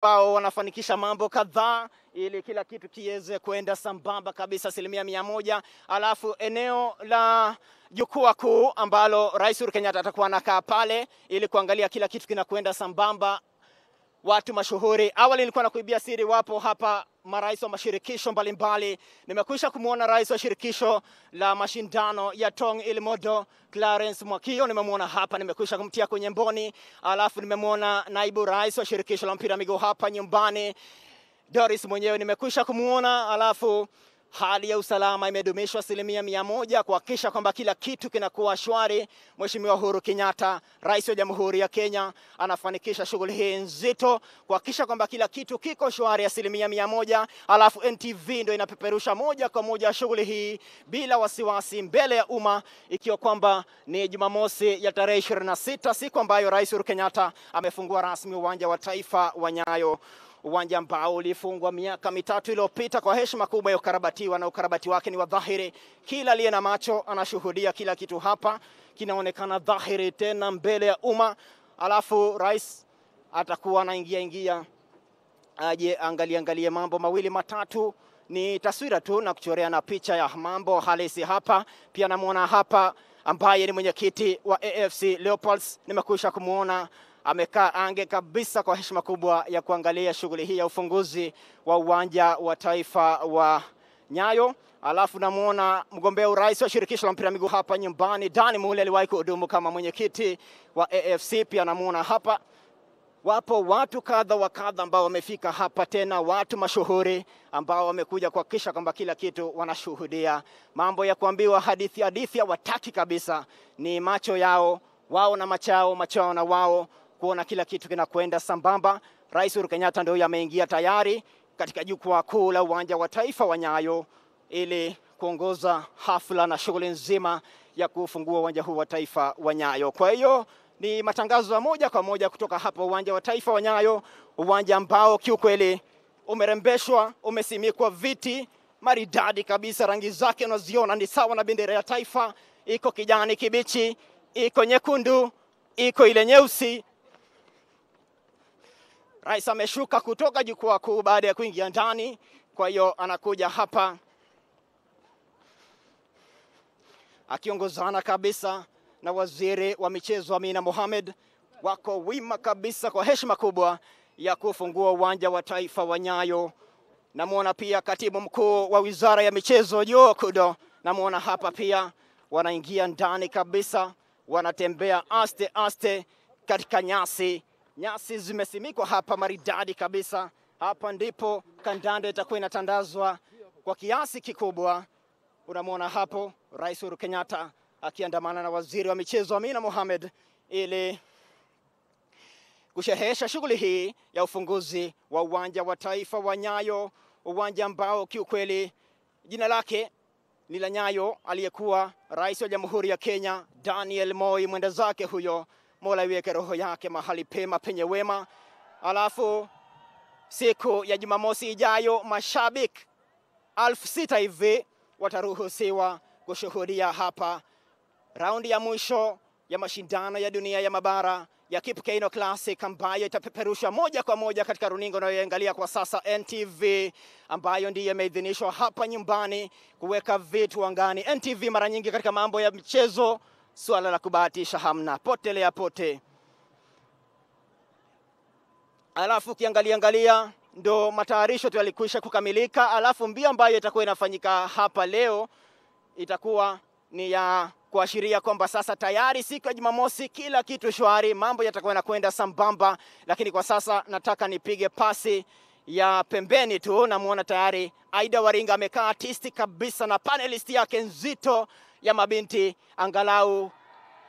ambao wanafanikisha mambo kadhaa ili kila kitu kiweze kwenda sambamba kabisa 100%. Alafu eneo la jukwaa kuu ambalo Rais Uhuru Kenyatta atakuwa anakaa pale ili kuangalia kila kitu kinakwenda sambamba. Watu mashuhuri, awali nilikuwa nakuibia siri, wapo hapa marais wa mashirikisho mbalimbali. Nimekwisha kumuona rais wa shirikisho la mashindano ya Tong Ilimodo Clarence Mwakio, nimemuona hapa, nimekwisha kumtia kwenye mboni. Alafu nimemuona naibu rais wa shirikisho la mpira miguu hapa nyumbani Doris mwenyewe nimekwisha kumuona. Alafu hali ya usalama imedumishwa 100% kuhakikisha kwamba kila kitu kinakuwa shwari. Mheshimiwa Uhuru Kenyatta, Rais wa Jamhuri ya Kenya, anafanikisha shughuli hii nzito kuhakikisha kwamba kila kitu kiko shwari 100%. Alafu NTV ndio inapeperusha moja kwa moja shughuli hii bila wasiwasi mbele ya umma, ikiwa kwamba ni Jumamosi ya tarehe 26, siku ambayo Rais Uhuru Kenyatta amefungua rasmi uwanja wa taifa wa Nyayo. Uwanja ambao ulifungwa miaka 3 iliyopita kwa heshima kubwa ya ukarabatiwa, na ukarabati wake ni wa dhahiri. Kila aliye na macho anashuhudia kila kitu hapa kinaonekana dhahiri tena mbele ya umma. Alafu rais atakuwa anaingia aje angalie mambo mawili matatu. Ni taswira tu na kuchorea na picha ya mambo halisi hapa. Pia namuona hapa ambaye ni mwenyekiti wa AFC Leopards, nimekwisha kumuona amekaa ange kabisa kwa heshima kubwa ya kuangalia shughuli hii ya ufunguzi wa uwanja wa taifa wa Nyayo. Alafu namuona mgombea urais wa shirikisho la mpira miguu hapa nyumbani Dani Mule, aliwahi kuhudumu kama mwenyekiti wa AFC, pia namuona hapa. Wapo watu kadha wa kadha ambao wamefika hapa, tena watu mashuhuri ambao wamekuja kuhakikisha kwamba kila kitu wanashuhudia. Mambo ya kuambiwa hadithi hawataki kabisa, ni macho yao wao na machao na wao kuona kila kitu kinakwenda sambamba. Rais Uhuru Kenyatta ndio ameingia tayari katika jukwaa kuu la uwanja wa taifa wa Nyayo ili kuongoza hafla na shughuli nzima ya kufungua uwanja huu wa taifa wa Nyayo. Kwa hiyo ni matangazo ya moja kwa moja kutoka hapa uwanja wa taifa wa Nyayo, uwanja ambao kiukweli umerembeshwa, umesimikwa viti maridadi kabisa, rangi zake unaziona ni sawa na bendera ya taifa. Iko kijani kibichi, iko nyekundu, iko ile nyeusi. Rais ameshuka kutoka jukwaa kuu baada ya kuingia ndani, kwa hiyo anakuja hapa akiongozana kabisa na waziri wa michezo Amina Mohamed. Wako wima kabisa kwa heshima kubwa ya kufungua uwanja wa taifa wa Nyayo. Namuona pia katibu mkuu wa wizara ya michezo Joe Kudo, namuona hapa pia. Wanaingia ndani kabisa, wanatembea aste katika nyasi zimesimikwa hapa maridadi kabisa. Hapa ndipo kandanda itakuwa inatandazwa kwa kiasi kikubwa. Unamuona hapo Rais Uhuru Kenyatta akiandamana na waziri wa michezo Amina Mohamed ili kushehesha shughuli hii ya ufunguzi wa uwanja wa taifa wa Nyayo, uwanja ambao kiukweli jina lake ni la Nyayo. Aliyekuwa rais wa Jamhuri ya Kenya Daniel Moi, mwenda zake huyo, Mola iweke roho yake mahali pema penye wema. Alafu siku ya Jumamosi ijayo mashabiki 6,000 hivi wataruhusiwa kushuhudia hapa raundi ya mwisho ya mashindano ya dunia ya mabara ya Kipkeino Classic, ambayo itapeperusha moja kwa moja katika runinga unayoangalia kwa sasa NTV, ambayo ndiyo imeidhinishwa hapa nyumbani kuweka vitu angani. NTV mara nyingi katika mambo ya michezo, swala la kubahatisha hamna, potelea pote. Alafu kiangalia ndo matayarisho tu yalikwisha kukamilika. Alafu mbio ambayo itakuwa inafanyika hapa leo itakuwa ni ya kuashiria kwamba sasa tayari siku ya Jumamosi kila kitu shwari, mambo yatakuwa yanakwenda sambamba. Lakini kwa sasa nataka nipige pasi ya pembeni tu. Namuona tayari Aida Waringa amekaa artistic kabisa na panelist yake nzito ya mabinti, angalau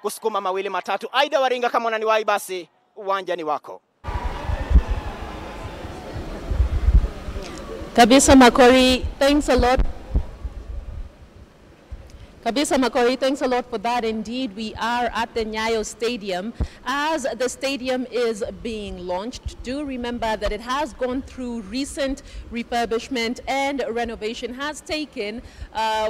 kusukuma mawili matatu. Aida Waringa, kama unaniwahi basi uwanja ni wako. Kabisa Makori, thanks a lot. Kabisa Makori, thanks a lot for that. Indeed, we are at the Nyayo Stadium. As the stadium is being launched, do remember that it has gone through recent refurbishment and renovation, has taken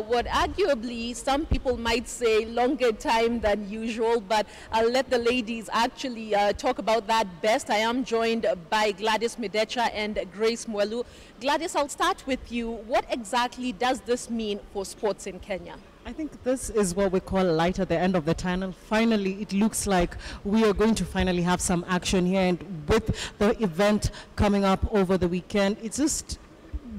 what arguably some people might say longer time than usual, but I'll let the ladies actually talk about that best. I am joined by Gladys Midecha and Grace Mwelu. Gladys, I'll start with you. What exactly does this mean for sports in Kenya? I think this is what we call light at the end of the tunnel. Finally, it looks like we are going to finally have some action here, and with the event coming up over the weekend, it's just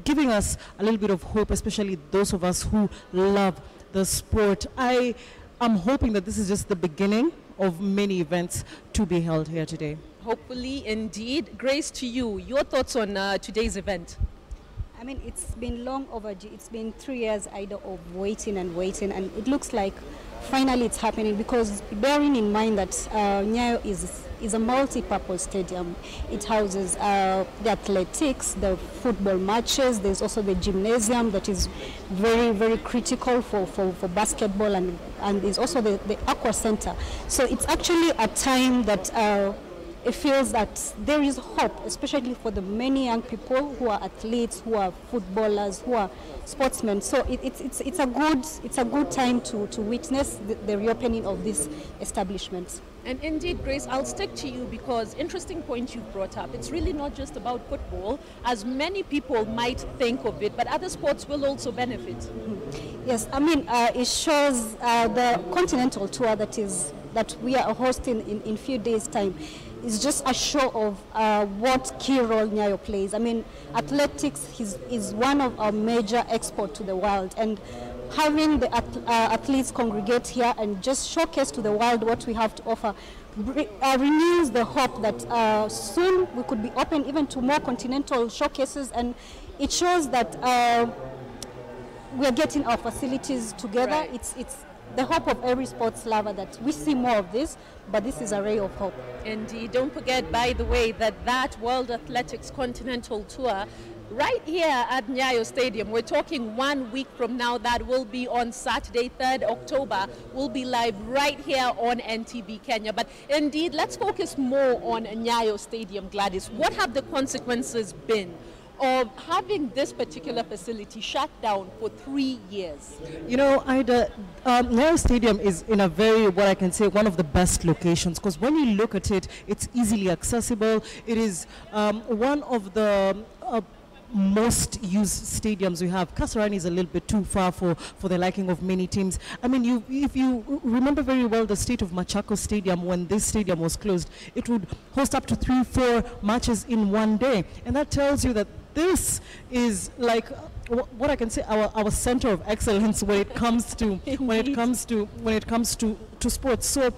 giving us a little bit of hope, especially those of us who love the sport. I am hoping that this is just the beginning of many events to be held here today. Hopefully, indeed. Grace, to you, your thoughts on today's event? I mean, it's been long overdue. It's been 3 years either of waiting, and it looks like finally it's happening, because bearing in mind that Nyayo is a multi-purpose stadium. It houses the athletics, the football matches. There's also the gymnasium that is very, very critical for basketball, and there's also the aqua center. So it's actually a time that it feels that there is hope, especially for the many young people who are athletes, who are footballers, who are sportsmen. So it's a good time to witness the reopening of this establishment. And indeed, Grace, I'll stick to you, because interesting point you brought up. It's really not just about football, as many people might think of it, but other sports will also benefit. Yes, I mean, it shows the continental tour that we are hosting in few days' time. It's just a show of what key role Nyayo plays. I mean, athletics is one of our major exports to the world, and having the athletes congregate here and just showcase to the world what we have to offer renews the hope that soon we could be open even to more continental showcases, and it shows that we are getting our facilities together. Right. It's the hope of every sports lover that we see more of this, but this is a ray of hope. Indeed. Don't forget, by the way, that World Athletics Continental Tour right here at Nyayo Stadium, we're talking 1 week from now, that will be on Saturday, 3rd October, will be live right here on NTV Kenya. But indeed, let's focus more on Nyayo Stadium, Gladys. What have the consequences been of having this particular facility shut down for 3 years? You know, Nyayo Stadium is in a very, what I can say, one of the best locations, because when you look at it, it's easily accessible. It is one of the most used stadiums we have. Kasarani is a little bit too far for the liking of many teams. I mean, if you remember very well the state of Machako Stadium, when this stadium was closed, it would host up to 3-4 matches in one day, and that tells you that this is like what I can say, our center of excellence when it comes to when it comes to sports. So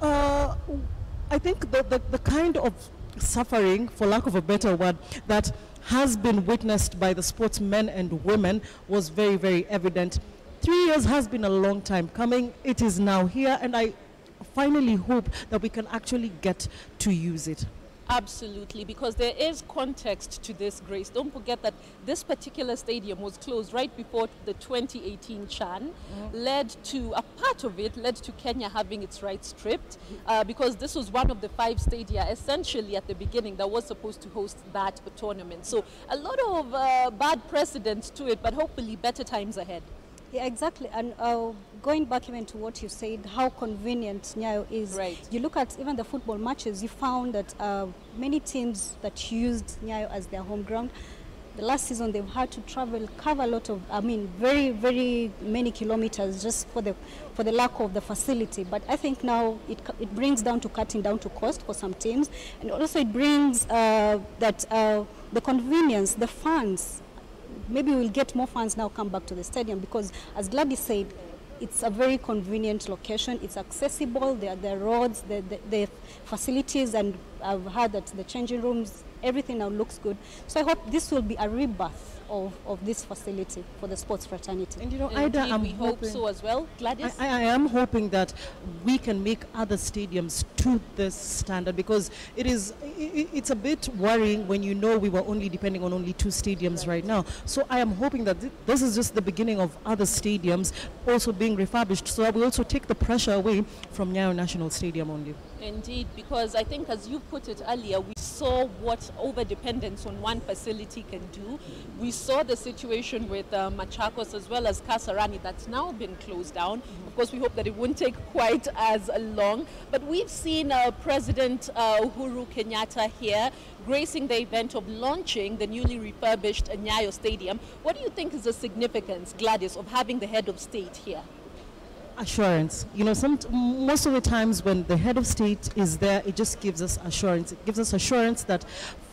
I think the kind of suffering, for lack of a better word, that has been witnessed by the sportsmen and women was very, very evident. 3 years has been a long time coming. It is now here, and I finally hope that we can actually get to use it. Absolutely, because there is context to this, Grace. Don't forget that this particular stadium was closed right before the 2018 Chan, led to, a part of it led to Kenya having its rights stripped, because this was one of the 5 stadia, essentially at the beginning, that was supposed to host that tournament. So a lot of bad precedents to it, but hopefully better times ahead. Yeah, exactly. And going back even to what you said, how convenient Nyayo is. Right. You look at even the football matches, you found that many teams that used Nyayo as their home ground, the last season they've had to cover a lot of, I mean, very, very many kilometers just for the lack of the facility. But I think now it brings down to cutting down to cost for some teams, and also it brings the convenience, the fans. Maybe we'll get more fans now come back to the stadium, because as Gladys said, it's a very convenient location. It's accessible. There are the roads, the facilities, and I've heard that the changing rooms everything now looks good. So I hope this will be a rebirth of this facility for the sports fraternity. And you know, Indeed, Ida, we hope so as well. Gladys? I am hoping that we can make other stadiums to this standard, because it's a bit worrying when you know we were only depending on only 2 stadiums right now. So I am hoping that this is just the beginning of other stadiums also being refurbished, so that we also take the pressure away from Nyayo National Stadium only. Indeed, because I think, as you put it earlier, we saw what over-dependence on one facility can do. We saw the situation with Machakos as well as Kasarani that's now been closed down. Of course, we hope that it won't take quite as long. But we've seen President Uhuru Kenyatta here gracing the event of launching the newly refurbished Nyayo Stadium. What do you think is the significance, Gladys, of having the head of state here? Assurance. You know, most of the times when the head of state is there, it just gives us assurance. It gives us assurance that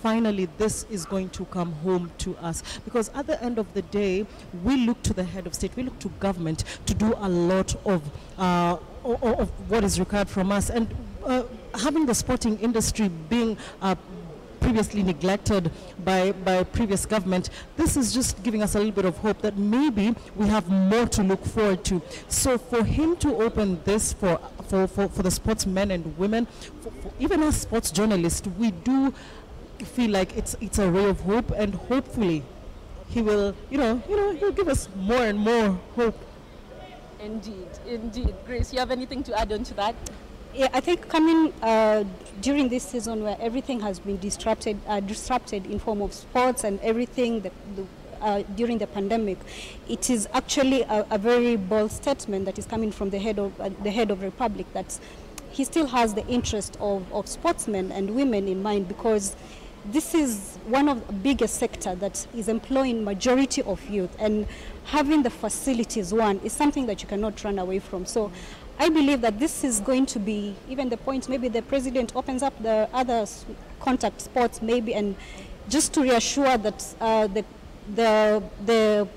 finally this is going to come home to us. Because at the end of the day, we look to the head of state, we look to government to do a lot of what is required from us. And having the sporting industry being previously neglected by previous government, this is just giving us a little bit of hope that maybe we have more to look forward to. So for him to open this for the sportsmen and women, for even as sports journalists, we do feel like it's a ray of hope, and hopefully he will, he'll give us more and more hope. Indeed. Grace, you have anything to add on to that? Yeah, I think coming during this season where everything has been disrupted in form of sports and everything during the pandemic, it is actually a very bold statement that is coming from the head of Republic, that he still has the interest of sportsmen and women in mind, because this is one of the biggest sector that is employing majority of youth, and having the facilities is something that you cannot run away from. So I believe that this is going to be even the point, maybe the president opens up the other contact sports maybe, and just to reassure that the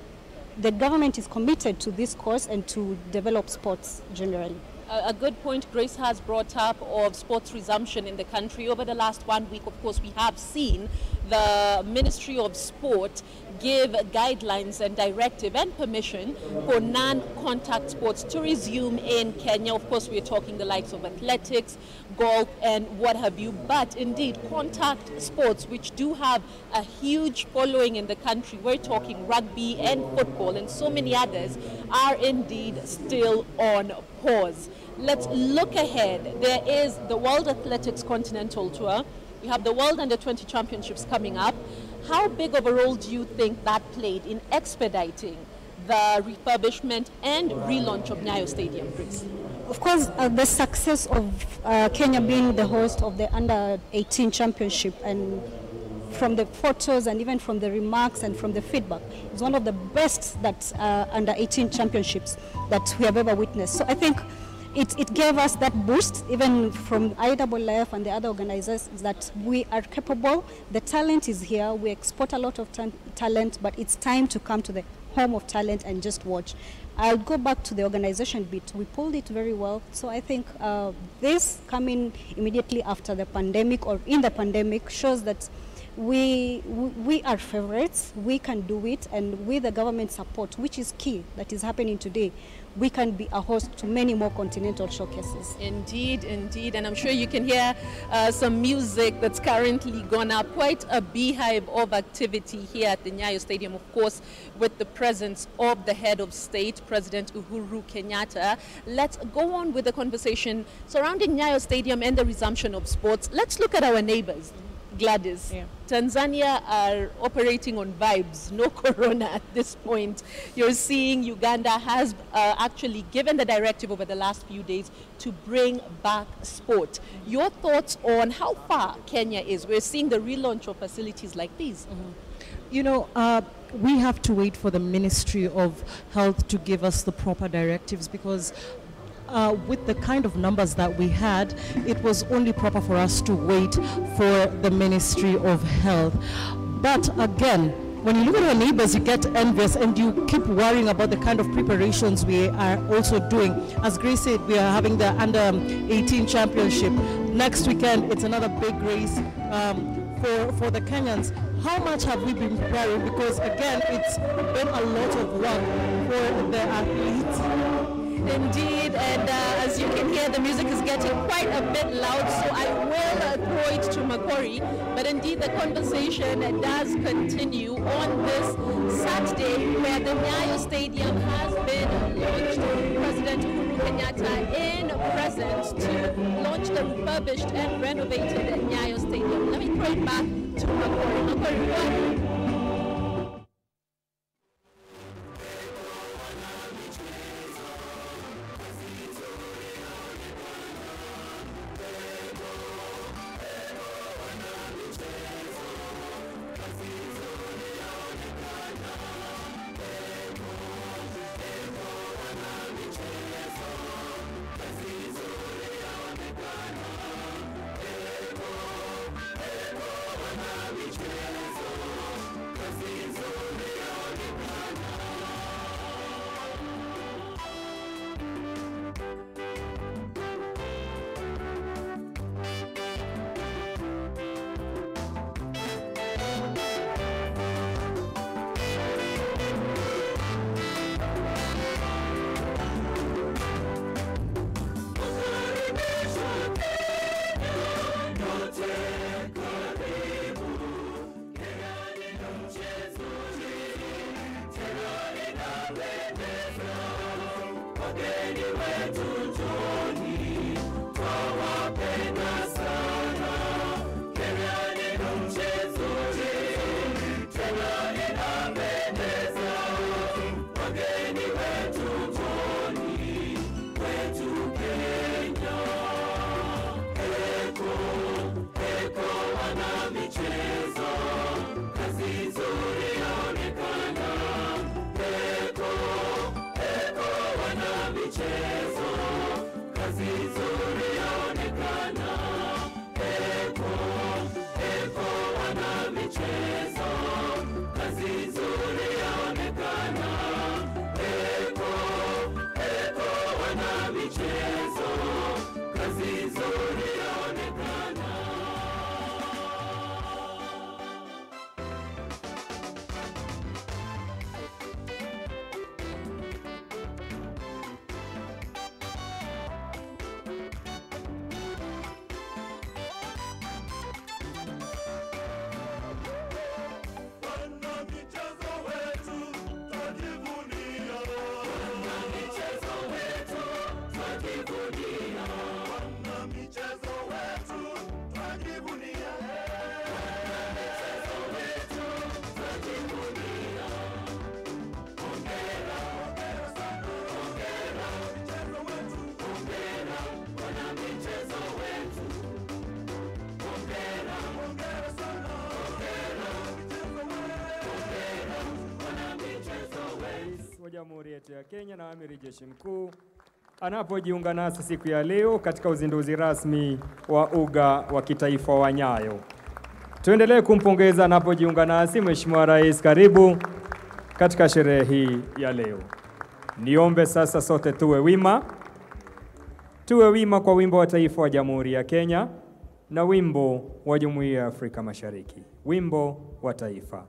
government is committed to this cause and to develop sports generally. A good point Grace has brought up of sports resumption in the country. Over the last 1 week, of course, we have seen the Ministry of Sport give guidelines and directive and permission for non-contact sports to resume in Kenya. Of course, we're talking the likes of athletics, golf, and what have you. But indeed, contact sports, which do have a huge following in the country, we're talking rugby and football and so many others, are indeed still on pause. Let's look ahead. There is the World Athletics Continental Tour. We have the World Under-20 Championships coming up. How big of a role do you think that played in expediting the refurbishment and relaunch of Nyayo Stadium, Grace? Of course, the success of Kenya being the host of the Under-18 Championship, and from the photos and even from the remarks and from the feedback, is one of the best that Under-18 championships that we have ever witnessed. So I think it gave us that boost, even from IAAF and the other organizers, that we are capable. The talent is here. We export a lot of talent, but it's time to come to the home of talent and just watch. I'll go back to the organization bit. We pulled it very well. So I think this coming immediately after the pandemic or in the pandemic shows that we are favorites. We can do it, and with the government support, which is key, that is happening today, we can be a host to many more continental showcases. Indeed, and I'm sure you can hear some music that's currently gone up. Quite a beehive of activity here at the Nyayo Stadium, of course, with the presence of the head of state, President Uhuru Kenyatta. Let's go on with the conversation surrounding Nyayo Stadium and the resumption of sports. Let's look at our neighbors. Gladys, yeah. Tanzania are operating on vibes, no corona at this point. You're seeing Uganda has actually given the directive over the last few days to bring back sport. Your thoughts on how far Kenya is? We're seeing the relaunch of facilities like these. Mm-hmm. You know, we have to wait for the Ministry of Health to give us the proper directives, because with the kind of numbers that we had, it was only proper for us to wait for the Ministry of Health. But again, when you look at our neighbors, you get envious and you keep worrying about the kind of preparations we are also doing. As Grace said, we are having the Under-18 Championship. Next weekend, it's another big race for the Kenyans. How much have we been preparing? Because again, it's been a lot of work for the athletes. Indeed, and as you can hear, the music is getting quite a bit loud, so I will throw it to Makori. But indeed, the conversation does continue on this Saturday, where the Nyayo Stadium has been launched. President Uhuru Kenyatta in presence to launch the refurbished and renovated Nyayo Stadium. Let me throw it back to Makori. Makori, go ahead. Jamhuri yetu ya Kenya na Amiri Jeshi Mkuu anapojiunga nasi siku ya leo katika uzinduzi rasmi wa uga wa kitaifa wa Nyayo. Tuendelee kumpongeza anapojiunga nasi Mheshimiwa Rais. Karibu katika sherehe hii ya leo. Niombe sasa sote tuwe wima. Tuwe wima kwa wimbo wa taifa wa Jamhuri ya Kenya na wimbo wa Jumuiya ya Afrika Mashariki. Wimbo wa taifa.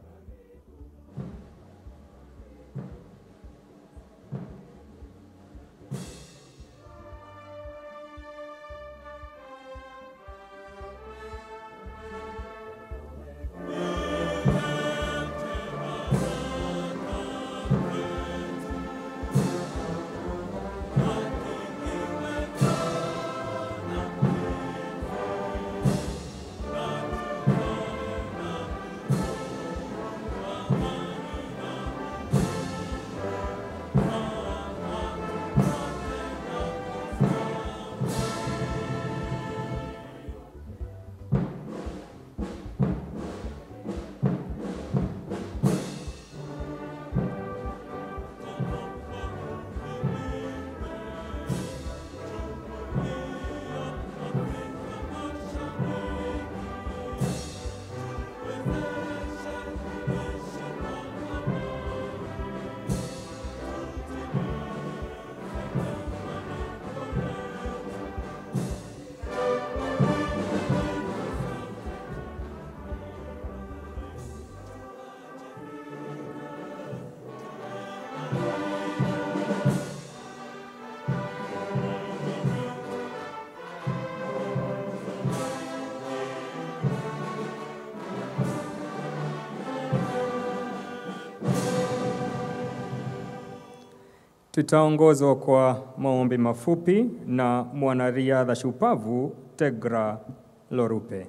Tutaongozwa kwa maombi mafupi na mwanariadha shupavu Tegra Lorupe.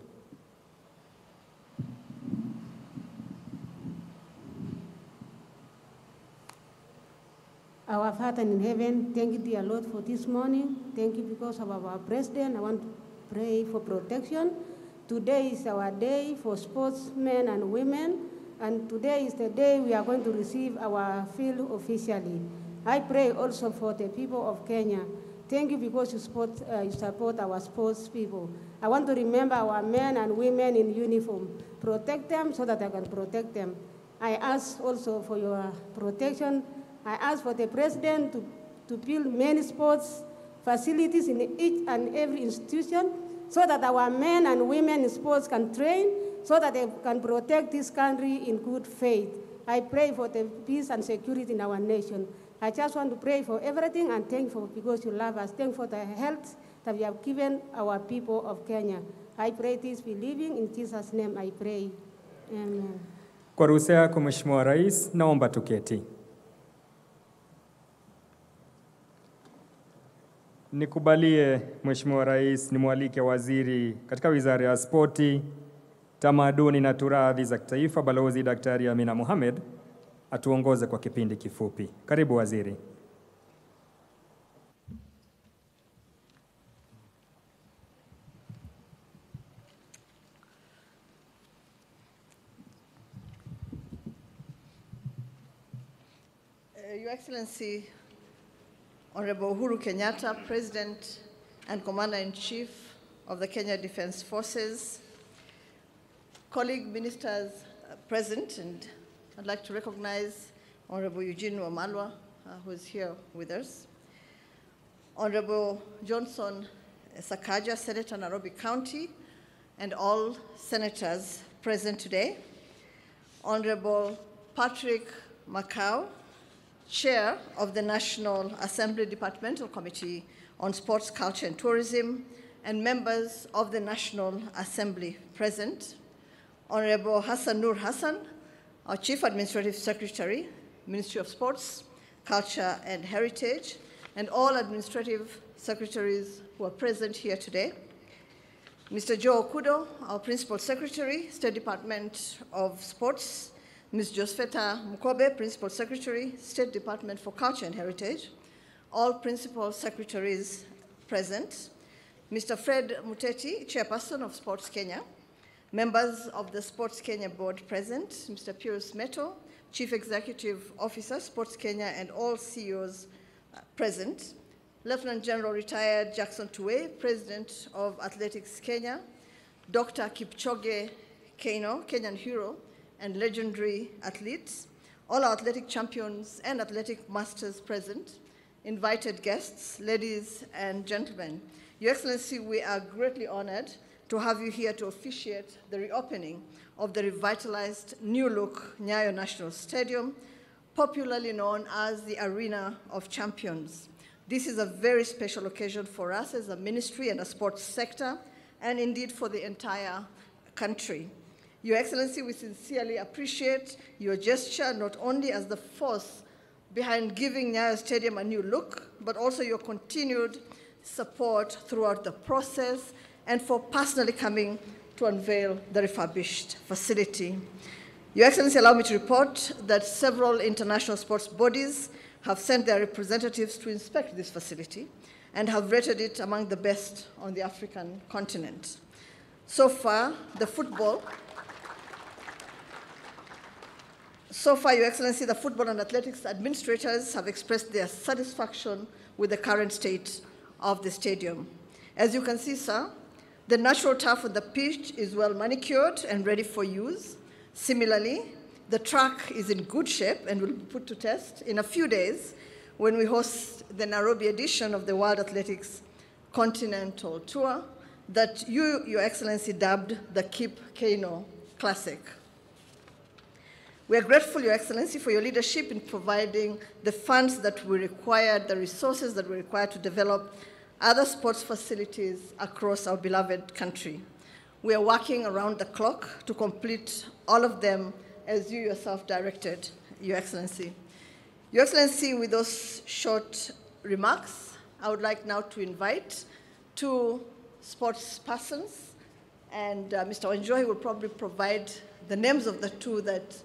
Our Father in heaven, thank you, dear Lord, for this morning. Thank you because of our president. I want to pray for protection. Today is our day for sportsmen and women, and today is the day we are going to receive our field officially. I pray also for the people of Kenya. Thank you because you support our sports people. I want to remember our men and women in uniform. Protect them so that I can protect them. I ask also for your protection. I ask for the president to build many sports facilities in each and every institution so that our men and women in sports can train, so that they can protect this country in good faith. I pray for the peace and security in our nation. I just want to pray for everything and thank you because you love us. Thank you for the health that you have given our people of Kenya. I pray this believing in Jesus' name I pray. Amen. Kwa ruhusa yako Mheshimiwa Rais, naomba tuketi. Nikubalie Mheshimiwa Rais nimwalike waziri katika Wizara ya Spoti, Tamaduni na Turathi za Kitaifa, Balozi Daktari Amina Mohamed, atuongoze kwa kipindi kifupi. Karibu waziri. Your Excellency, Honorable Uhuru Kenyatta, President and Commander-in-Chief of the Kenya Defense Forces, colleague ministers present, and I'd like to recognize Honorable Eugene Wamalwa, who is here with us, Honorable Johnson Sakaja, Senator Nairobi County, and all senators present today, Honorable Patrick Macau, Chair of the National Assembly Departmental Committee on Sports, Culture and Tourism, and members of the National Assembly present, Honorable Hassan Nur Hassan, our Chief Administrative Secretary, Ministry of Sports, Culture and Heritage, and all administrative secretaries who are present here today, Mr. Joe Okudo, our Principal Secretary, State Department of Sports, Ms. Josfeta Mukobe, Principal Secretary, State Department for Culture and Heritage, all Principal Secretaries present, Mr. Fred Muteti, Chairperson of Sports Kenya, members of the Sports Kenya Board present, Mr. Pius Meto, Chief Executive Officer, Sports Kenya, and all CEOs present, Lieutenant General Retired Jackson Tuwe, President of Athletics Kenya, Dr. Kipchoge Keino, Kenyan hero, and legendary athletes, all our athletic champions and athletic masters present, invited guests, ladies and gentlemen. Your Excellency, we are greatly honored to have you here to officiate the reopening of the revitalized new-look Nyayo National Stadium, popularly known as the Arena of Champions. This is a very special occasion for us as a ministry and a sports sector, and indeed for the entire country. Your Excellency, we sincerely appreciate your gesture, not only as the force behind giving Nyayo Stadium a new look, but also your continued support throughout the process and for personally coming to unveil the refurbished facility. Your Excellency, allow me to report that several international sports bodies have sent their representatives to inspect this facility and have rated it among the best on the African continent. So far, Your Excellency, the football and athletics administrators have expressed their satisfaction with the current state of the stadium. As you can see, sir, the natural turf on the pitch is well manicured and ready for use. Similarly, the track is in good shape and will be put to test in a few days when we host the Nairobi edition of the World Athletics Continental Tour that you, Your Excellency, dubbed the Kip Keino Classic. We are grateful, Your Excellency, for your leadership in providing the funds that we required, the resources that we required to develop other sports facilities across our beloved country. We are working around the clock to complete all of them as you yourself directed, Your Excellency. Your Excellency, with those short remarks, I would like now to invite two sports persons, and Mr. Wanjohi will probably provide the names of the two that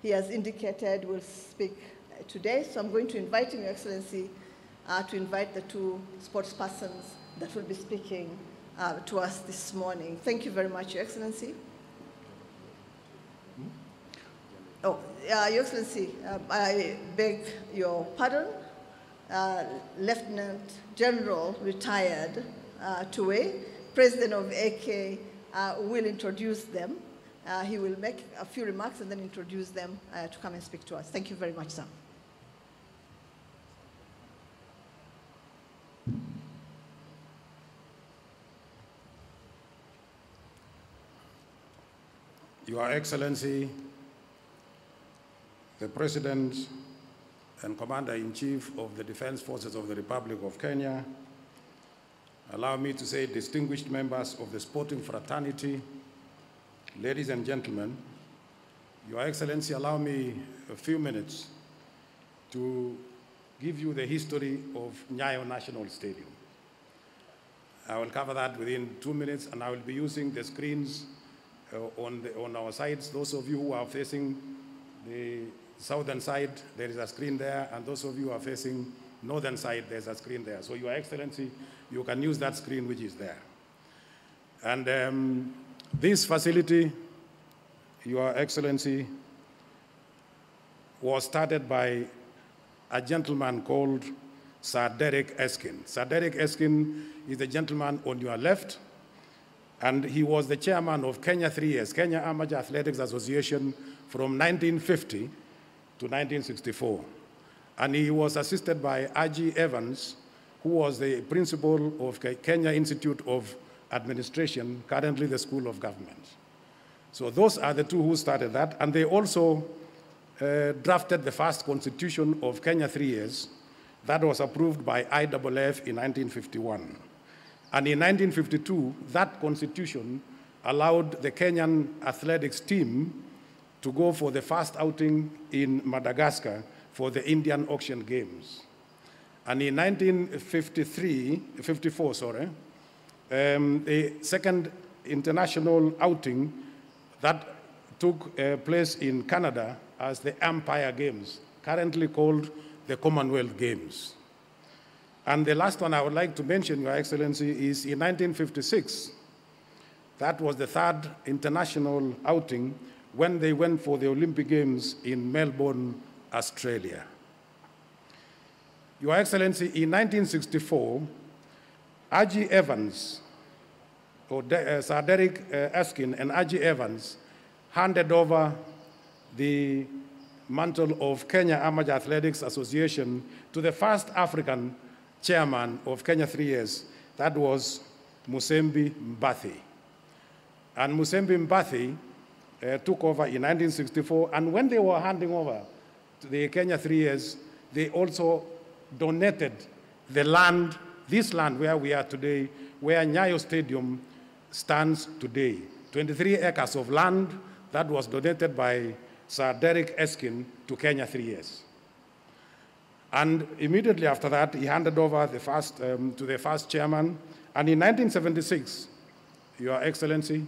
he has indicated will speak today. So I'm going to invite him, Your Excellency, to invite the two sports persons that will be speaking to us this morning. Thank you very much, Your Excellency. Oh, Your Excellency, I beg your pardon. Lieutenant General retired Tuwe, President of AK, will introduce them. He will make a few remarks and then introduce them to come and speak to us. Thank you very much, sir. Your Excellency, the President and Commander-in-Chief of the Defense Forces of the Republic of Kenya, allow me to say distinguished members of the sporting fraternity, ladies and gentlemen, Your Excellency, allow me a few minutes to give you the history of Nyayo National Stadium. I will cover that within 2 minutes, and I will be using the screens on our sides. Those of you who are facing the southern side, there is a screen there, and those of you who are facing northern side, there's a screen there. So, Your Excellency, you can use that screen which is there. And this facility, Your Excellency, was started by a gentleman called Sir Derek Eskin. Sir Derek Eskin is the gentleman on your left, and he was the chairman of Kenya 3 years, Kenya Amateur Athletics Association, from 1950 to 1964. And he was assisted by R.G. Evans, who was the principal of Kenya Institute of Administration, currently the School of Government. So those are the two who started that, and they also drafted the first constitution of Kenya 3 years that was approved by IAAF in 1951. And in 1952, that constitution allowed the Kenyan athletics team to go for the first outing in Madagascar for the Indian Ocean Games. And in 1954, the second international outing that took place in Canada as the Empire Games, currently called the Commonwealth Games. And the last one I would like to mention, Your Excellency, is in 1956. That was the third international outing when they went for the Olympic Games in Melbourne, Australia. Your Excellency, in 1964, R.G. Evans, or Sir Derek Eskin and R.G. Evans handed over the mantle of Kenya Amateur Athletics Association to the first African chairman of Kenya 3 years. That was Musembi Mbathi. And Musembi Mbathi took over in 1964, and when they were handing over to the Kenya 3 years, they also donated the land, this land where we are today, where Nyayo Stadium stands today. 23 acres of land that was donated by Sir Derek Eskin to Kenya 3 years. And immediately after that, he handed over the first, to the first chairman. And in 1976, Your Excellency,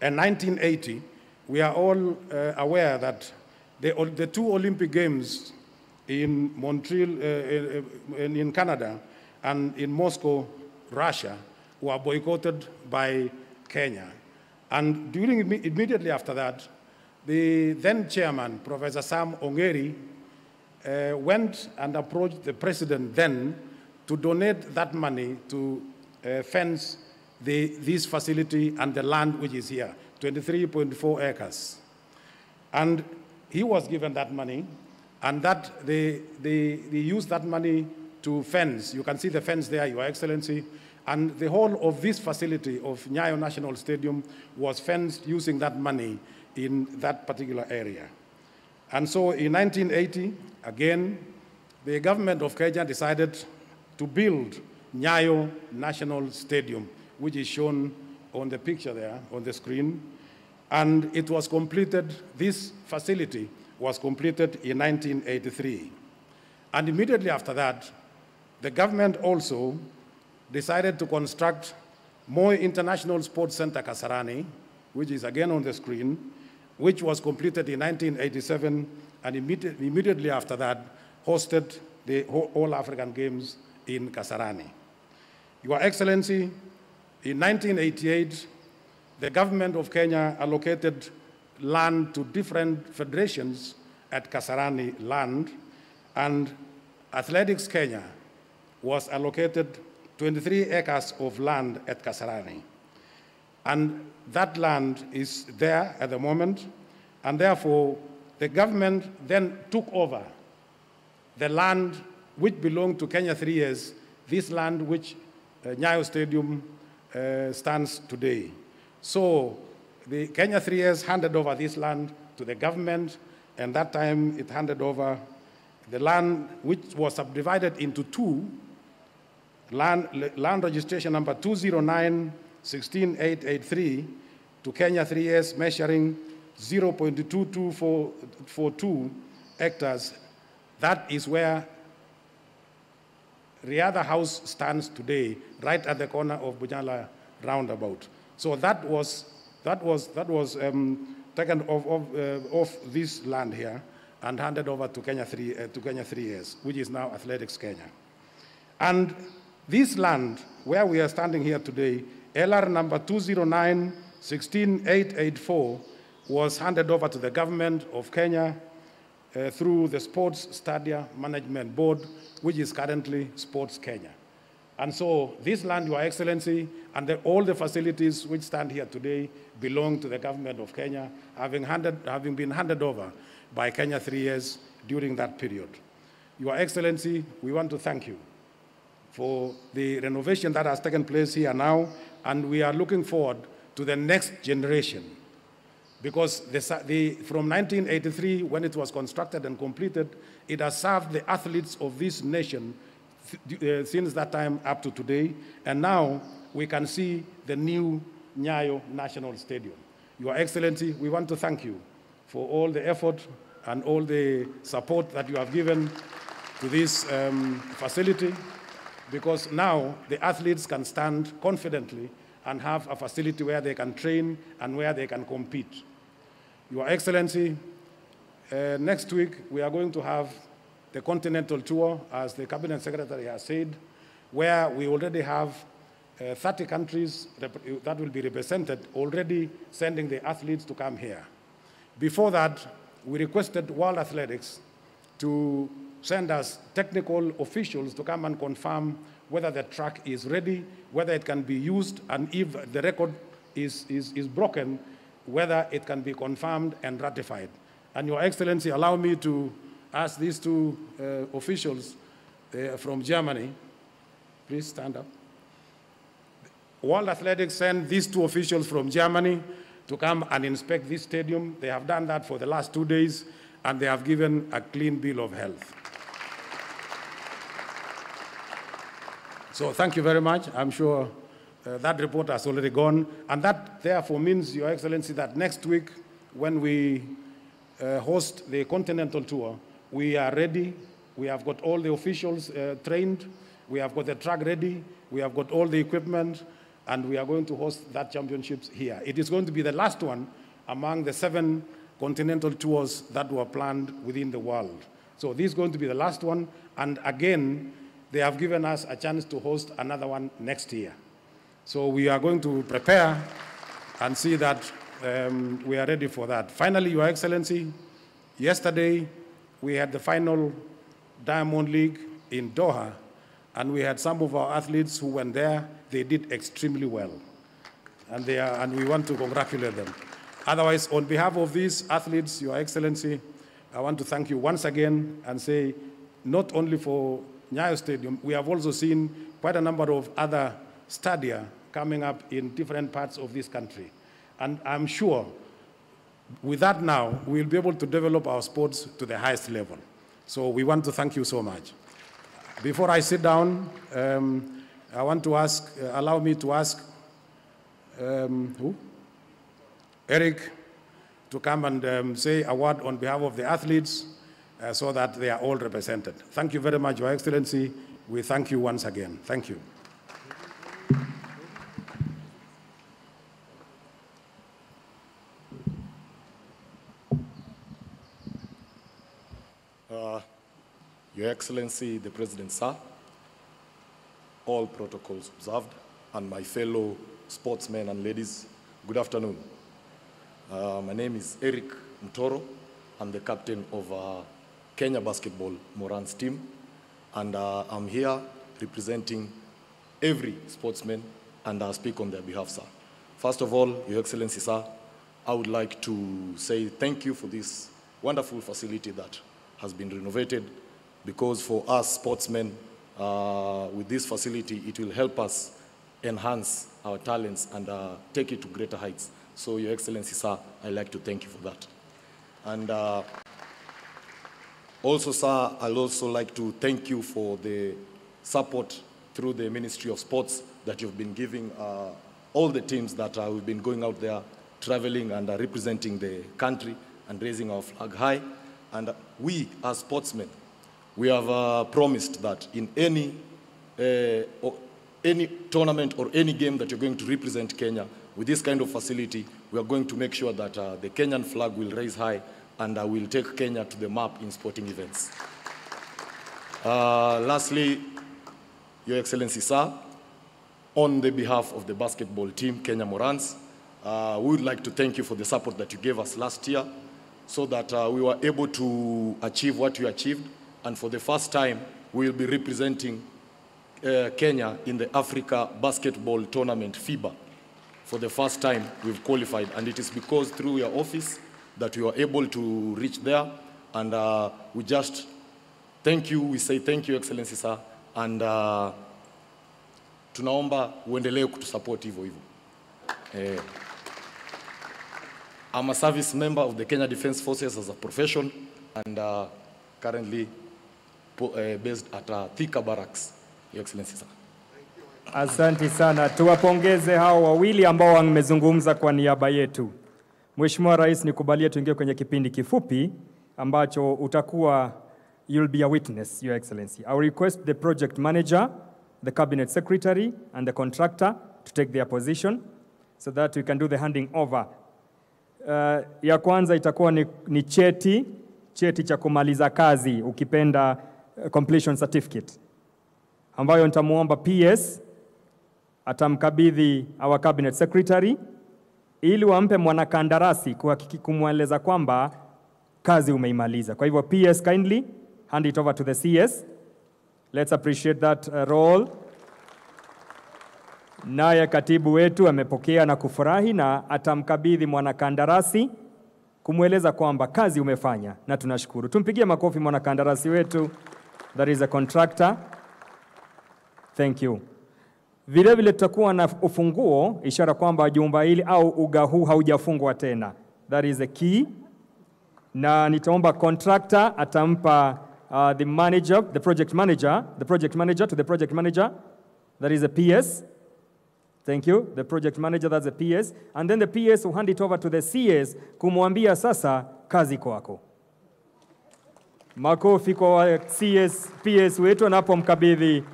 and 1980, we are all aware that the two Olympic Games in Montreal, in Canada, and in Moscow, Russia, were boycotted by Kenya. And immediately after that, the then chairman, Professor Sam Ongeri, went and approached the president then to donate that money to fence this facility and the land which is here, 23.4 acres. And he was given that money, and that they used that money to fence. You can see the fence there, Your Excellency. And the whole of this facility of Nyayo National Stadium was fenced using that money in that particular area. And so in 1980, again, the government of Kenya decided to build Nyayo National Stadium, which is shown on the picture there on the screen. And it was completed, this facility was completed in 1983. And immediately after that, the government also decided to construct Moi International Sports Center Kasarani, which is again on the screen, which was completed in 1987, and immediately after that, hosted the All African Games in Kasarani. Your Excellency, in 1988, the government of Kenya allocated land to different federations at Kasarani land, and Athletics Kenya was allocated 23 acres of land at Kasarani. And that land is there at the moment, and therefore the government then took over the land which belonged to Kenya 3As, this land which Nyayo Stadium stands today. So the Kenya 3As handed over this land to the government, and that time it handed over the land which was subdivided into two, land registration number 209-16883 to Kenya 3As measuring 0.2242 hectares. That is where Riadha House stands today, right at the corner of Bujala roundabout. So that was taken off this land here and handed over to Kenya 3As, which is now Athletics Kenya. And this land, where we are standing here today, LR number 209-16884, was handed over to the government of Kenya through the Sports Stadia Management Board, which is currently Sports Kenya. And so this land, Your Excellency, and all the facilities which stand here today belong to the government of Kenya, having been handed over by Kenya 3As during that period. Your Excellency, we want to thank you for the renovation that has taken place here now, and we are looking forward to the next generation. Because from 1983, when it was constructed and completed, it has served the athletes of this nation since that time up to today. And now we can see the new Nyayo National Stadium. Your Excellency, we want to thank you for all the effort and all the support that you have given to this facility, because now the athletes can stand confidently and have a facility where they can train and where they can compete. Your Excellency, next week we are going to have the continental tour, as the Cabinet Secretary has said, where we already have 30 countries that will be represented, already sending the athletes to come here. Before that, we requested World Athletics to send us technical officials to come and confirm whether the track is ready, whether it can be used, and if the record is broken, whether it can be confirmed and ratified. And Your Excellency, allow me to ask these two officials from Germany, please stand up. World Athletics sent these two officials from Germany to come and inspect this stadium. They have done that for the last 2 days, and they have given a clean bill of health. So thank you very much. I'm sure that report has already gone, and that therefore means, Your Excellency, that next week when we host the continental tour, we are ready. We have got all the officials trained. We have got the track ready. We have got all the equipment, and we are going to host that championships here. It is going to be the last one among the 7 continental tours that were planned within the world. So this is going to be the last one, and again, they have given us a chance to host another one next year. So we are going to prepare and see that we are ready for that. Finally, Your Excellency, yesterday we had the final Diamond League in Doha, and we had some of our athletes who went there. They did extremely well, and we want to congratulate them. Otherwise, on behalf of these athletes, Your Excellency, I want to thank you once again and say, not only for Nyayo Stadium, we have also seen quite a number of other stadia coming up in different parts of this country. And I'm sure with that now, we'll be able to develop our sports to the highest level. So we want to thank you so much. Before I sit down, I want to ask, allow me to ask Eric to come and say a word on behalf of the athletes so that they are all represented. Thank you very much, Your Excellency. We thank you once again. Thank you. Your Excellency, the President, sir, all protocols observed, and my fellow sportsmen and ladies, good afternoon. My name is Eric Mtoro. I'm the captain of Kenya Basketball Morans team, and I'm here representing every sportsman, and I speak on their behalf, sir. First of all, Your Excellency, sir, I would like to say thank you for this wonderful facility that has been renovated, because for us sportsmen, with this facility, it will help us enhance our talents and take it to greater heights. So, Your Excellency, sir, I'd like to thank you for that. And also, sir, I'd also like to thank you for the support through the Ministry of Sports that you've been giving all the teams that we've been going out there, traveling and representing the country and raising our flag high. And we, as sportsmen, we have promised that in any tournament or any game that you're going to represent Kenya, with this kind of facility, we are going to make sure that the Kenyan flag will raise high and will take Kenya to the map in sporting events. Lastly, Your Excellency, sir, on the behalf of the basketball team, Kenya Morans, we would like to thank you for the support that you gave us last year so that we were able to achieve what you achieved. And for the first time, we will be representing Kenya in the Africa Basketball Tournament, FIBA. For the first time, we've qualified, and it is because through your office that we were able to reach there. And we just thank you. We say thank you, Excellency, sir. And tunaomba uendelee kutusupport hivyo hivyo. I'm a service member of the Kenya Defense Forces as a profession, and currently based at Thika Barracks, Your Excellency, sir. Asante sana. Tuwapongeze hao wawili ambao wamezungumza kwa niaba yetu. Mheshimiwa Rais, nikubalie tuingie kwenye kipindi kifupi ambacho utakuwa, you'll be a witness, Your Excellency. I will request the project manager, the cabinet secretary, and the contractor to take their position so that we can do the handing over. Ya kwanza itakuwa ni cheti cha kumaliza kazi, ukipenda completion certificate, ambayo nitamuomba PS atamkabidhi our cabinet secretary ili wampe mwanakandarasi kumweleza kwamba kazi umeimaliza. Kwa hivyo PS, kindly hand it over to the CS. Let's appreciate that role. Naye katibu wetu amepokea na kufurahi na atamkabidhi mwanakandarasi kumweleza kwamba kazi umefanya, na tunashukuru. Tumpigie makofi mwanakandarasi wetu. That is a contractor. Thank you. Vile vile tutakuwa na ufunguo, ishara kwamba jumba hili au uga huu haujafungwa tena. That is a key. Na nitaomba contractor atampa the manager, the project manager to the project manager. That is a PS. Thank you. The project manager, that's a PS. And then the PS will hand it over to the CS kumwambia sasa kazi kwako. Makofi kwa PS wetu anapomkabidhi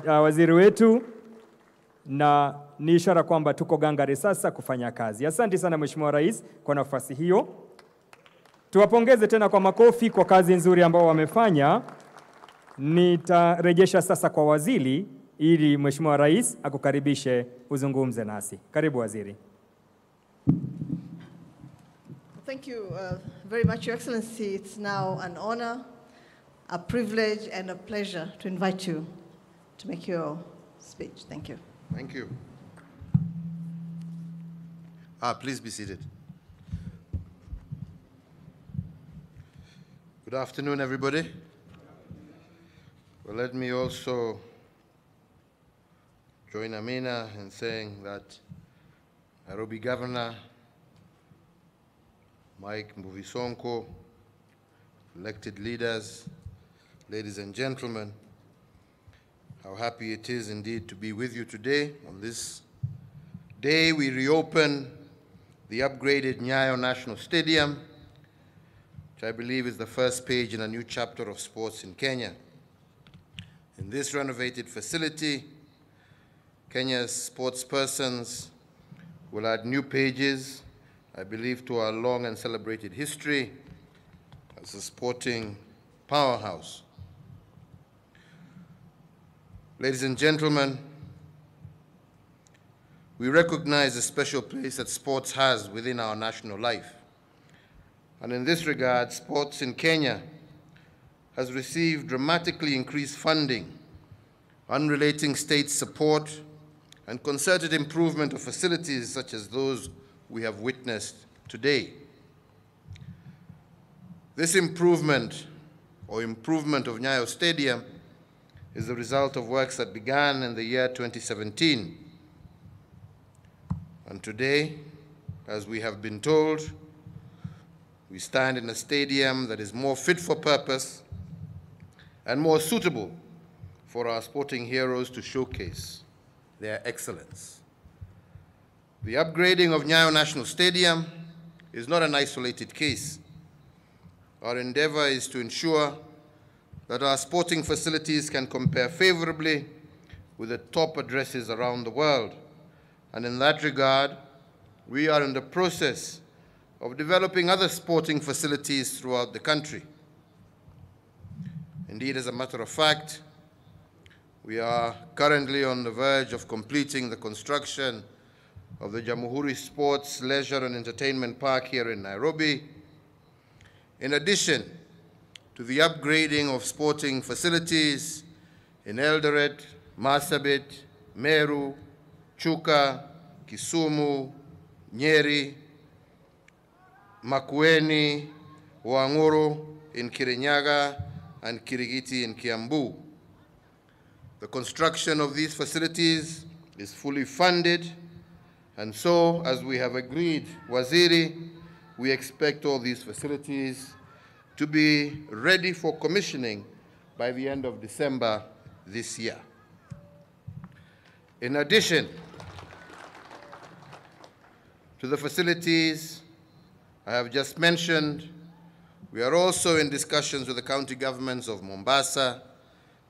waziri wetu, na ni ishara kwamba tuko gangari sasa kufanya kazi. Asante sana Mheshimiwa Rais kwa nafasi hiyo. Tuwapongeze tena kwa makofi kwa kazi nzuri ambao wamefanya. Nitarejesha sasa kwa waziri ili Mheshimiwa Rais akukaribishe uzungumze nasi. Karibu waziri. Thank you very much, Your Excellency. It's now an honor, a privilege, and a pleasure to invite you to make your speech. Thank you. Thank you. Please be seated. Good afternoon, everybody. Well, let me also join Amina in saying that Nairobi Governor Mike Mbuvi-Sonko, elected leaders, ladies and gentlemen, how happy it is indeed to be with you today. On this day, we reopen the upgraded Nyayo National Stadium, which I believe is the first page in a new chapter of sports in Kenya. In this renovated facility, Kenya's sports persons will add new pages, I believe, to our long and celebrated history as a sporting powerhouse. Ladies and gentlemen, we recognize the special place that sports has within our national life. And in this regard, sports in Kenya has received dramatically increased funding, unrelating state support, and concerted improvement of facilities such as those we have witnessed today. This improvement of Nyayo Stadium is the result of works that began in the year 2017. And today, as we have been told, we stand in a stadium that is more fit for purpose and more suitable for our sporting heroes to showcase their excellence. The upgrading of Nyayo National Stadium is not an isolated case. Our endeavor is to ensure that our sporting facilities can compare favorably with the top addresses around the world. And in that regard, we are in the process of developing other sporting facilities throughout the country. Indeed, as a matter of fact, we are currently on the verge of completing the construction of the Uhuru Sports, Leisure and Entertainment Park here in Nairobi, in addition to the upgrading of sporting facilities in Eldoret, Marsabit, Meru, Chuka, Kisumu, Nyeri, Makueni, Wanguru in Kirinyaga, and Kirigiti in Kiambu. The construction of these facilities is fully funded, and so, as we have agreed, Waziri, we expect all these facilities to be ready for commissioning by the end of December this year. In addition to the facilities I have just mentioned, we are also in discussions with the county governments of Mombasa,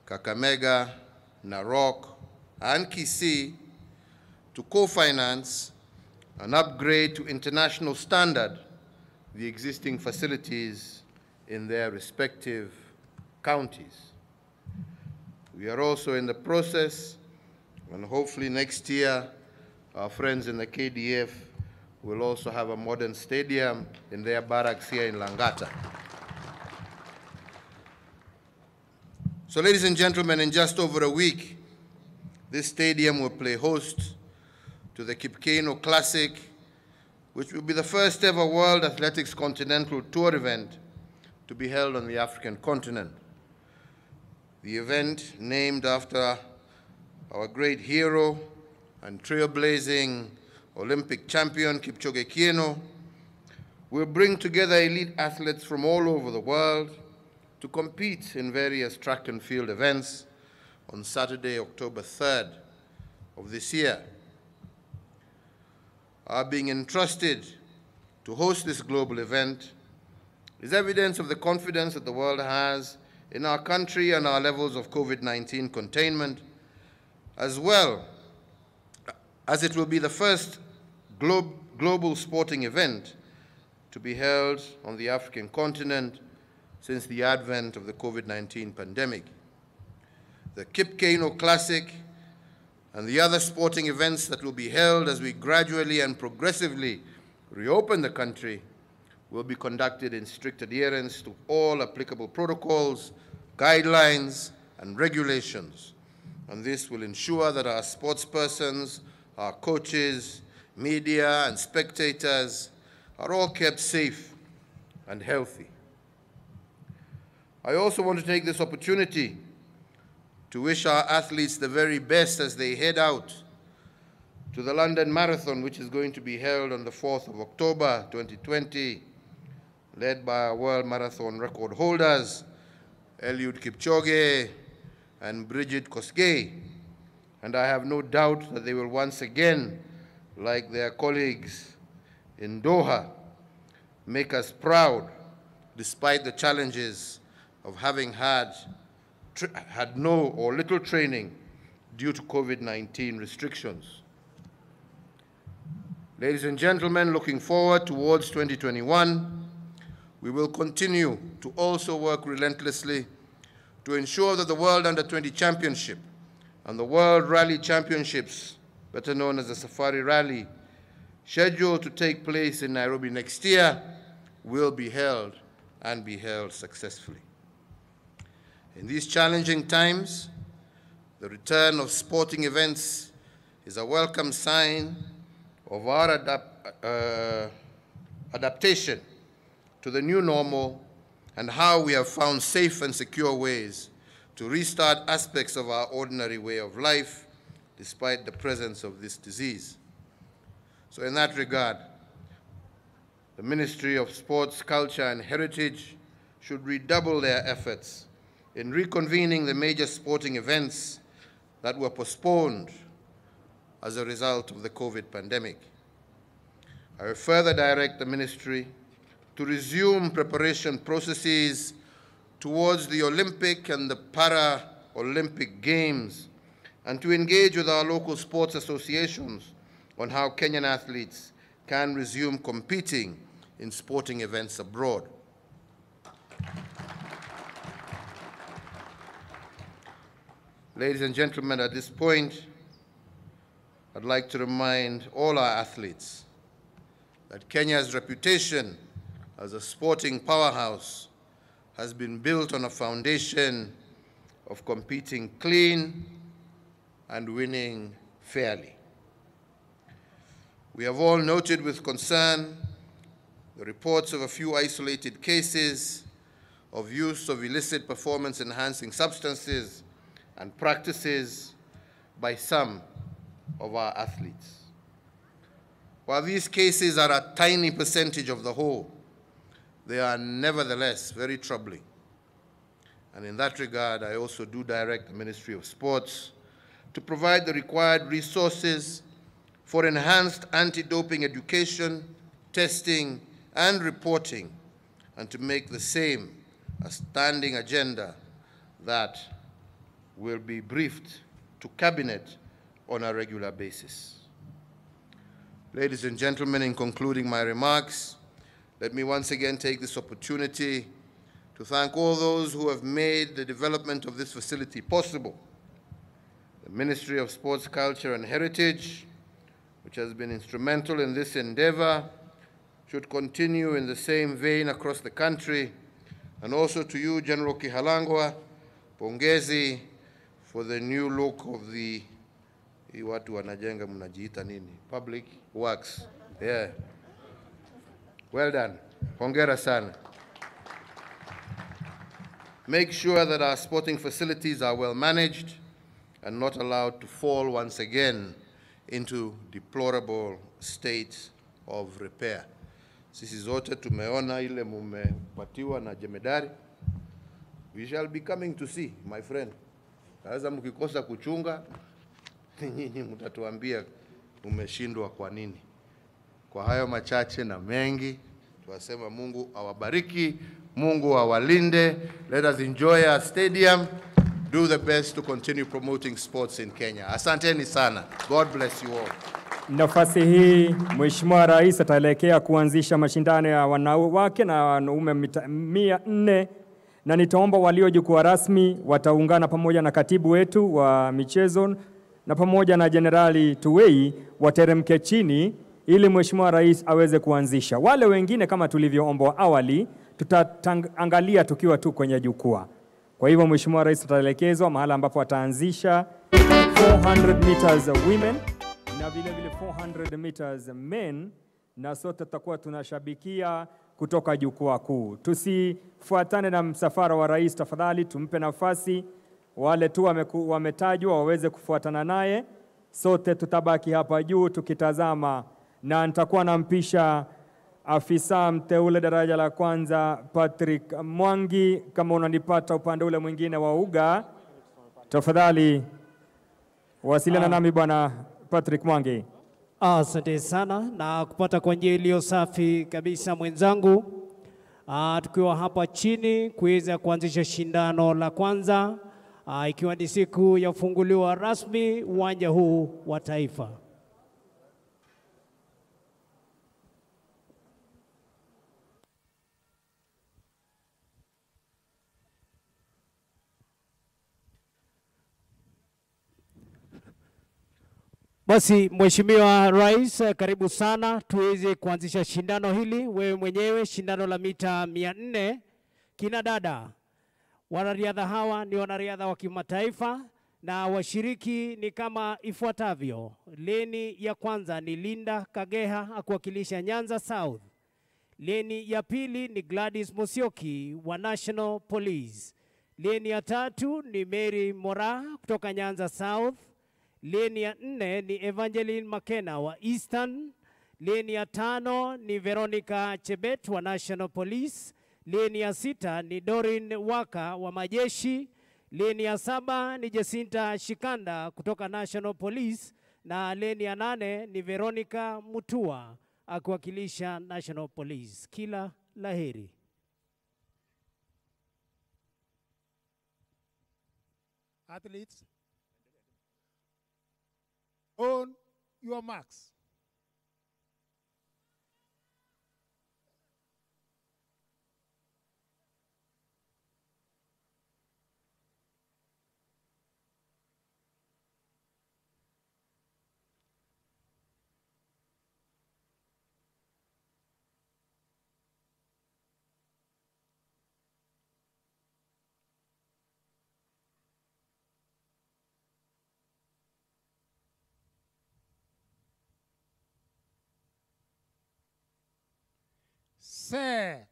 Kakamega, Narok, and Kisii to co-finance and upgrade to international standard the existing facilities in their respective counties. We are also in the process, and hopefully next year, our friends in the KDF will also have a modern stadium in their barracks here in Langata. So, ladies and gentlemen, in just over a week, this stadium will play host to the Kipkeino Classic, which will be the first ever World Athletics Continental Tour event to be held on the African continent. The event, named after our great hero and trailblazing Olympic champion Kipchoge Keino, will bring together elite athletes from all over the world to compete in various track and field events on Saturday, October 3rd of this year. Our being entrusted to host this global event is evidence of the confidence that the world has in our country and our levels of COVID-19 containment, as well as it will be the first global sporting event to be held on the African continent since the advent of the COVID-19 pandemic. The Kipkeino Classic and the other sporting events that will be held as we gradually and progressively reopen the country will be conducted in strict adherence to all applicable protocols, guidelines, and regulations. And this will ensure that our sportspersons, our coaches, media, and spectators are all kept safe and healthy. I also want to take this opportunity to wish our athletes the very best as they head out to the London Marathon, which is going to be held on the 4th of October 2020, led by our world marathon record holders, Eliud Kipchoge and Bridget Kosgei. And I have no doubt that they will once again, like their colleagues in Doha make us proud despite the challenges of having had no or little training due to COVID-19 restrictions. Ladies and gentlemen, looking forward towards 2021, we will continue to also work relentlessly to ensure that the World Under-20 Championship and the World Rally Championships, better known as the Safari Rally, scheduled to take place in Nairobi next year, will be held and be held successfully. In these challenging times, the return of sporting events is a welcome sign of our adaptation to the new normal and how we have found safe and secure ways to restart aspects of our ordinary way of life despite the presence of this disease. So in that regard, the Ministry of Sports, Culture and Heritage should redouble their efforts in reconvening the major sporting events that were postponed as a result of the COVID pandemic. I will further direct the Ministry to resume preparation processes towards the Olympic and the Para-Olympic Games and to engage with our local sports associations on how Kenyan athletes can resume competing in sporting events abroad. Ladies and gentlemen, at this point, I'd like to remind all our athletes that Kenya's reputation as a sporting powerhouse has been built on a foundation of competing clean and winning fairly. We have all noted with concern the reports of a few isolated cases of use of illicit performance-enhancing substances and practices by some of our athletes. While these cases are a tiny percentage of the whole, they are nevertheless very troubling. And in that regard, I also do direct the Ministry of Sports to provide the required resources for enhanced anti-doping education, testing, and reporting, and to make the same a standing agenda that will be briefed to Cabinet on a regular basis. Ladies and gentlemen, in concluding my remarks, let me once again take this opportunity to thank all those who have made the development of this facility possible. The Ministry of Sports, Culture and Heritage, which has been instrumental in this endeavor, should continue in the same vein across the country, and also to you, General Kihalangwa, pongezi for the new look of the watu wanajenga mnajiita nini? Public Works. Yeah. Well done. Hongera sana. Make sure that our sporting facilities are well managed and not allowed to fall once again into deplorable states of repair. Sisi zote tumeona ile mumepatiwa na jemedari. We shall be coming to see, my friend. Kaza mkikosa kuchunga, nyinyi mtatuambia umeshindwa kwa nini. Kwa hayo machache na mengi, tuwasema Mungu awabariki, Mungu awalinde. Let us enjoy our stadium. Do the best to continue promoting sports in Kenya. Asanteni sana. God bless you all. Nafasi hii Mheshimiwa Rais ataelekea kuanzisha mashindano ya wanawake na wanaume 400, na nitaomba walio jukwaa rasmi wataungana pamoja na katibu wetu wa michezo na pamoja na Jenerali Tuwei wateremke chini ili Mheshimiwa Rais aweze kuanzisha. Wale wengine kama tulivyoomba awali tutaangalia tukiwa tu kwenye jukwaa. Kwa hivyo Mheshimiwa Rais ataelekezwa mahala ambapo ataanzisha 400 meters women na vile vile 400 meters men, na sote tutakuwa tunashabikia kutoka jukwaa kuu. Tusifuatane na msafara wa rais tafadhali, tumpe nafasi wale tu wametajwa waweze kufuatana naye. Sote tutabaki hapa juu tukitazama, na nitakuwa nampisha afisa mteule daraja la kwanza Patrick Mwangi. Kama unanipata upande ule mwingine wa uga, tafadhali wasiliana nami bwana Patrick Mwangi. Asante sana na kupata kwa njia iliyo safi kabisa mwenzangu. Tukiwa hapa chini kuweza kuanzisha shindano la kwanza, ikiwa ni siku ya ufunguliwa rasmi uwanja huu wa taifa. Basi Mheshimiwa Rais, karibu sana tuweze kuanzisha shindano hili. Wewe mwenyewe shindano la mita 400 kina dada. Wanariadha hawa ni wanariadha wa kimataifa na washiriki ni kama ifuatavyo. Leni ya kwanza ni Linda Kageha akuwakilisha Nyanza South. Leni ya pili ni Gladys Musyoki wa National Police. Leni ya tatu ni Mary Mora kutoka Nyanza South. Leni ya 4 ni Evangeline Makena wa Eastern. Leni ya 5 ni Veronica Chebet wa National Police. Leni ya 6 ni Dorin Waka wa Majeshi. Leni ya 7 ni Jacinta Shikanda kutoka National Police. Na leni ya 8 ni Veronica Mutua akiwakilisha National Police. Kila laheri. Athletes, on your marks. Sir.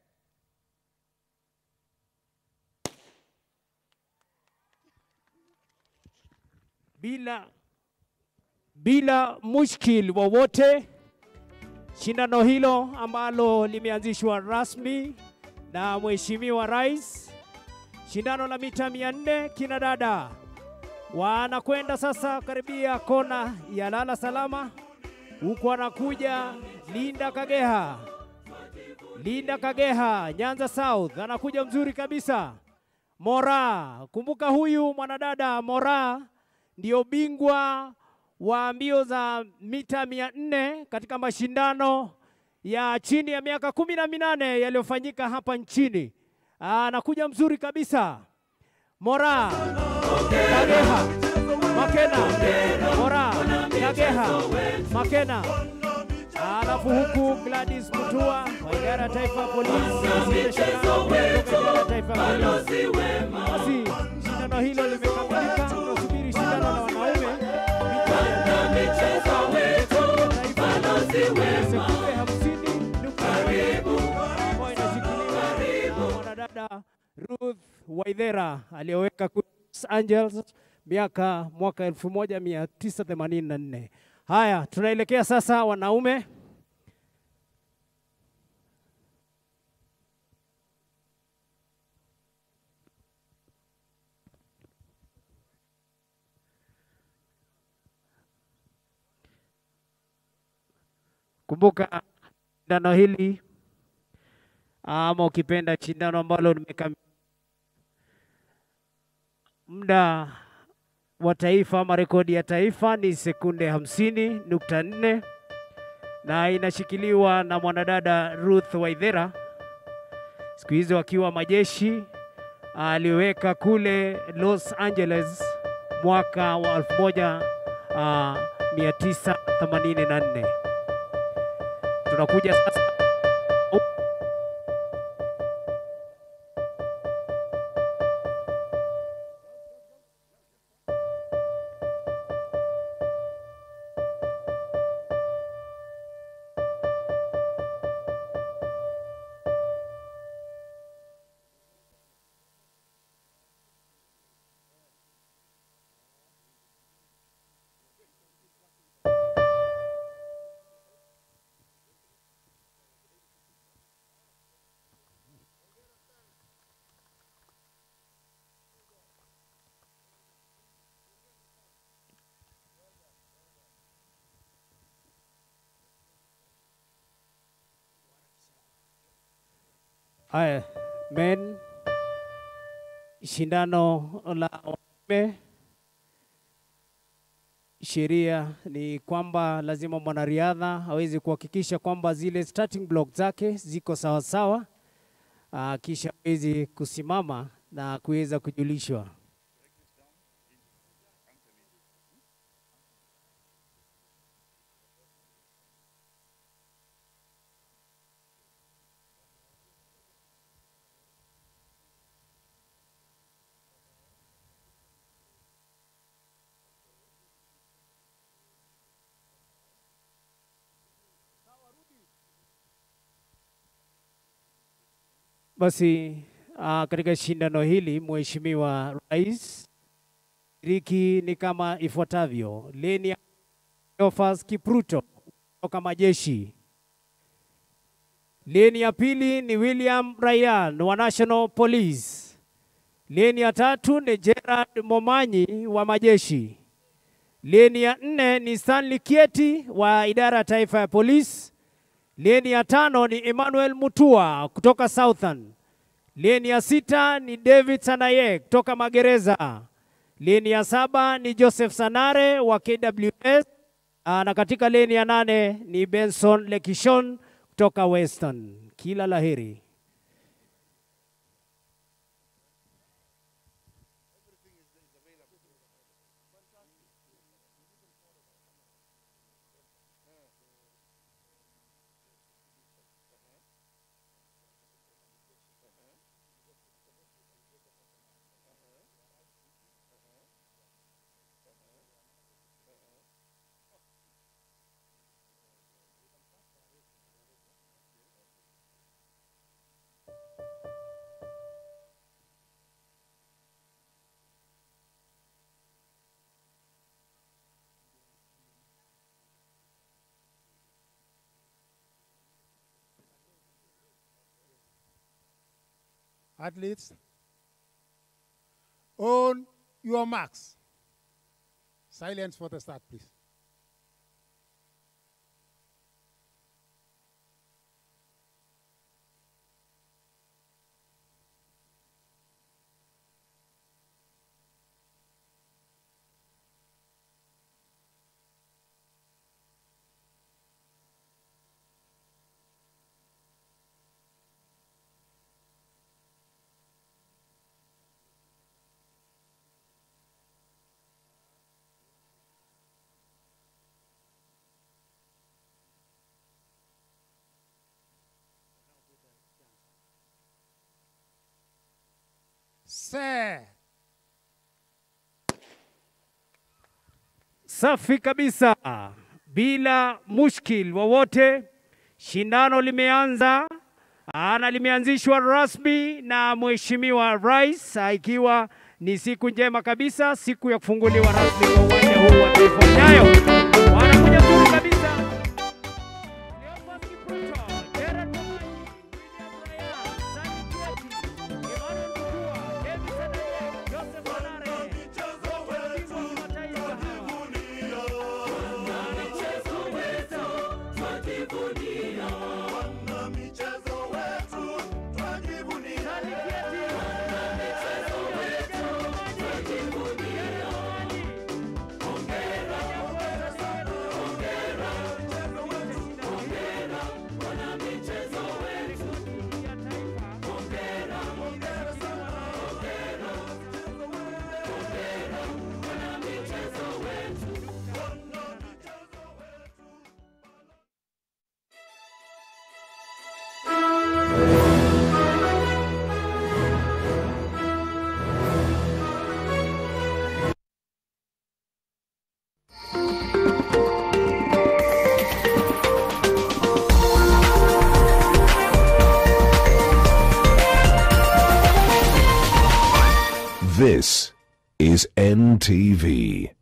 Bila mushkil wowote, shindano hilo ambalo limeanzishwa rasmi na Mheshimiwa Rais, shindano la mita 400 kina dada wanakwenda sasa karibia kona ya lala salama, huku anakuja Linda Kageha. Linda Kageha, Nyanza South, anakuja mzuri kabisa. Mora, kumbuka huyu mwanadada Mora ndio bingwa wa mbio za mita 400 katika mashindano ya chini ya miaka 18 yaliyofanyika hapa nchini. Anakuja mzuri kabisa. Mora, Kageha, Makena, Mora, Kageha, Makena. Alafu huku Gladys Mutua wa idara ya taifa ya polisi, idara ya taifa ya polisi. Basi shindano hilo limekamilika, tunasubiri shindano la wanaume. Sekunde 50 ambayo inashikiliwa na mwanadada Ruth Waithera aliyoweka Los Angeles mwaka 1984. Haya, tunaelekea sasa wanaume. Kumbuka shindano hili ama ukipenda shindano ambalo limekamilika, muda wa taifa ama rekodi ya taifa ni sekunde 50.4 na inashikiliwa na mwanadada Ruth Waithera, siku hizo wakiwa majeshi, aliweka kule Los Angeles mwaka wa 1984. Tunakuja sasa Haya, men, shindano la wanaume, sheria ni kwamba lazima mwanariadha aweze kuhakikisha kwamba zile starting block zake ziko sawa sawa, kisha aweze kusimama na kuweza kujulishwa. Basi katika shindano hili Mheshimiwa Rais riki ni kama ifuatavyo. Leni Ofas Kipruto kutoka majeshi. Leni ya pili ni William Ryan wa National Police. Leni ya tatu ni Gerard Momanyi wa majeshi. Leni ya nne ni Stanley Kieti wa idara ya taifa ya polisi. Leni ya tano ni Emmanuel Mutua kutoka Southern. Leni ya sita ni David Sanaye kutoka magereza. Leni ya saba ni Joseph Sanare wa KWS. Na katika leni ya nane ni Benson Lekishon kutoka Western. Kila laheri. Athletes, on your marks. Silence for the start, please. Safi kabisa, bila mushkil wowote. Shindano limeanza na limeanzishwa rasmi na Mheshimiwa Rais, ikiwa ni siku njema kabisa, siku ya kufunguliwa rasmi kwa uwanja huu wa taifa wa Nyayo. Wanakuja vizuri kabisa. This is NTV.